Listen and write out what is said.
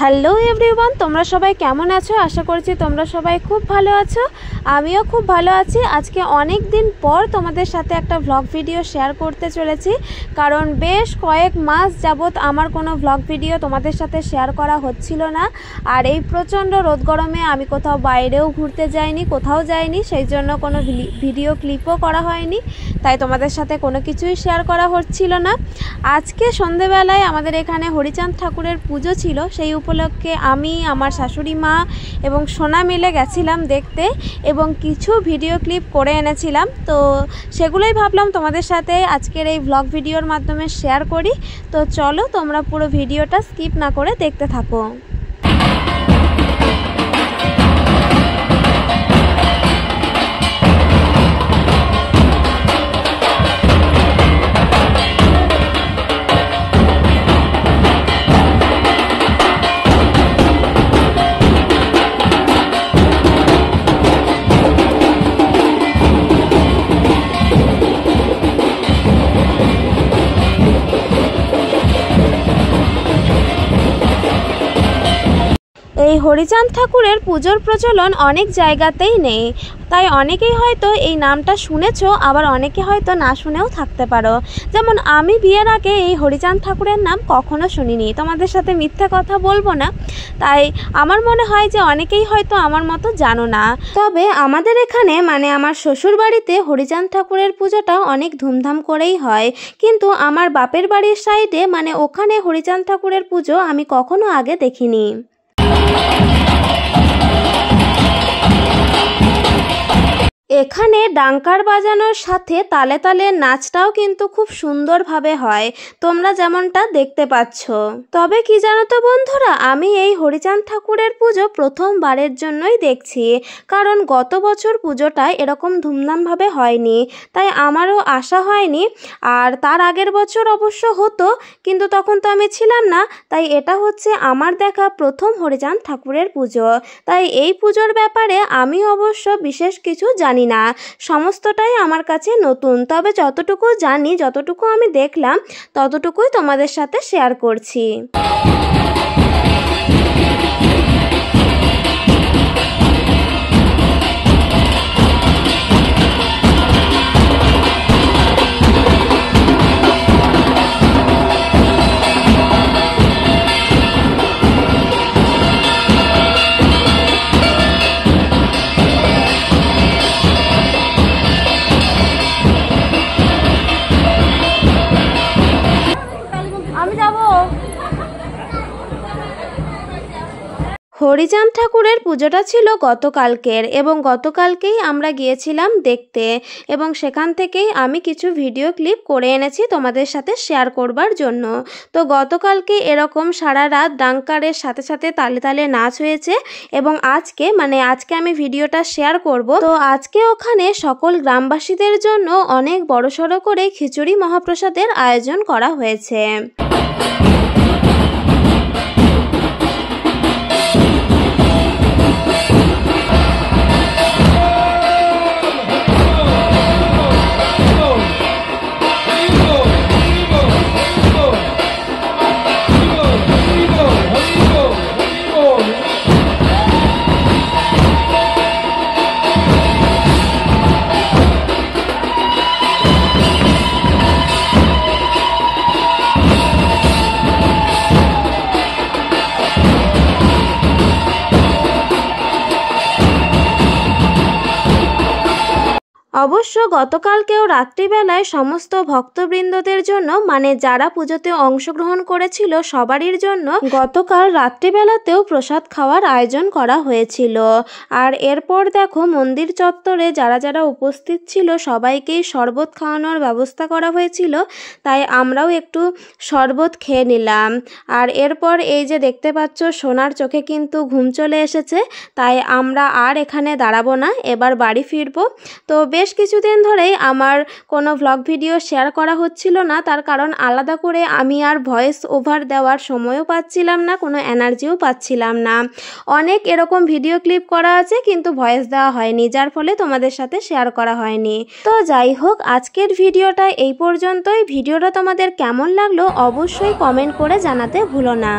Hello everyone, তোমরা সবাই কেমন আছো? আশা করছি তোমরা সবাই খুব ভালো আছো। আমিও খুব ভালো আছি। আজকে অনেক দিন পর তোমাদের সাথে একটা ভ্লগ ভিডিও শেয়ার করতে চলেছি, কারণ বেশ কয়েক মাস যাবৎ আমার কোনো ভ্লগ ভিডিও তোমাদের সাথে শেয়ার করা হচ্ছিল না। আর এই প্রচণ্ড রোদ গরমে আমি কোথাও বাইরেও ঘুরতে যাইনি, কোথাও যাইনি, সেই জন্য কোনো ভিডিও ক্লিপও করা হয়নি, তাই তোমাদের সাথে কোনো কিছুই শেয়ার করা হচ্ছিল না। আজকে সন্ধেবেলায় আমাদের এখানে হরিচাঁদ ঠাকুরের পুজো ছিল, সেই উপলক্ষে আমি, আমার শাশুড়ি মা এবং সোনা মিলে গেছিলাম দেখতে এবং কিছু ভিডিও ক্লিপ করে এনেছিলাম। তো সেগুলোই ভাবলাম তোমাদের সাথে আজকের এই ভ্লগ ভিডিওর মাধ্যমে শেয়ার করি। তো চলো তোমরা পুরো ভিডিওটা স্কিপ না করে দেখতে থাকো। এই হরিচাঁদ ঠাকুরের পুজোর প্রচলন অনেক জায়গাতেই নেই, তাই অনেকেই হয়তো এই নামটা শুনেছো, আবার অনেকে হয়তো না শুনেও থাকতে পারো। যেমন আমি বিয়ের আগে এই হরিচাঁদ ঠাকুরের নাম কখনো শুনিনি, তোমাদের সাথে মিথ্যা কথা বলবো না, তাই আমার মনে হয় যে অনেকেই হয়তো আমার মতো জানো না। তবে আমাদের এখানে মানে আমার শ্বশুর বাড়িতে হরিচাঁদ ঠাকুরের পুজোটা অনেক ধুমধাম করেই হয়, কিন্তু আমার বাপের বাড়ির সাইডে মানে ওখানে হরিচাঁদ ঠাকুরের পুজো আমি কখনো আগে দেখিনি। এখানে ডাঙ্কার বাজানোর সাথে তালে তালে নাচটাও কিন্তু খুব সুন্দরভাবে হয়, তোমরা যেমনটা দেখতে পাচ্ছ। তবে কি জানো তো বন্ধুরা, আমি এই হরিচাঁদ ঠাকুরের পুজো প্রথমবারের জন্যই দেখছি, কারণ গত বছর পুজোটা এরকম ধুমধামভাবে হয়নি, তাই আমারও আশা হয়নি। আর তার আগের বছর অবশ্য হতো, কিন্তু তখন তো আমি ছিলাম না, তাই এটা হচ্ছে আমার দেখা প্রথম হরিচাঁদ ঠাকুরের পুজো। তাই এই পুজোর ব্যাপারে আমি অবশ্য বিশেষ কিছু জানি না, সমস্তটাই আমার কাছে নতুন। তবে যতটুকু জানি, যতটুকু আমি দেখলাম, ততটুকুই তোমাদের সাথে শেয়ার করছি। হরিচাঁদ ঠাকুরের পুজোটা ছিল গতকালকের, এবং গতকালকেই আমরা গিয়েছিলাম দেখতে, এবং সেখান থেকেই আমি কিছু ভিডিও ক্লিপ করে এনেছি তোমাদের সাথে শেয়ার করবার জন্য। তো গতকালকে এরকম সারা রাত ডাঙ্কারের সাথে সাথে তালে তালে নাচ হয়েছে, এবং আজকে আমি ভিডিওটা শেয়ার করব। তো আজকে ওখানে সকল গ্রামবাসীদের জন্য অনেক বড়সড় করে খিচুড়ি মহাপ্রসাদের আয়োজন করা হয়েছে। অবশ্য গতকালকেও রাত্রিবেলায় সমস্ত ভক্তবৃন্দদের জন্য মানে যারা পুজোতে অংশগ্রহণ করেছিল সবারই জন্য গতকাল রাত্রিবেলাতেও প্রসাদ খাওয়ার আয়োজন করা হয়েছিল। আর এরপর দেখো মন্দির চত্বরে যারা যারা উপস্থিত ছিল সবাইকেই শরবত খাওয়ানোর ব্যবস্থা করা হয়েছিল, তাই আমরাও একটু শরবত খেয়ে নিলাম। আর এরপর এই যে দেখতে পাচ্ছ সোনার চোখে কিন্তু ঘুম চলে এসেছে, তাই আমরা আর এখানে দাঁড়াবো না, এবার বাড়ি ফিরবো। তো বেশ কিছুদিন ধরেই আমার কোনো ভ্লগ ভিডিও শেয়ার করা হচ্ছিল না, তার কারণ আলাদা করে আমি আর ভয়েস ওভার দেওয়ার সময়ও পাচ্ছিলাম না, কোনো এনার্জিও পাচ্ছিলাম না। অনেক এরকম ভিডিও ক্লিপ করা আছে কিন্তু ভয়েস দেওয়া হয়নি, যার ফলে তোমাদের সাথে শেয়ার করা হয়নি। তো যাই হোক, আজকের ভিডিওটা এই পর্যন্তই। ভিডিওটা তোমাদের কেমন লাগলো অবশ্যই কমেন্ট করে জানাতে ভুলো না।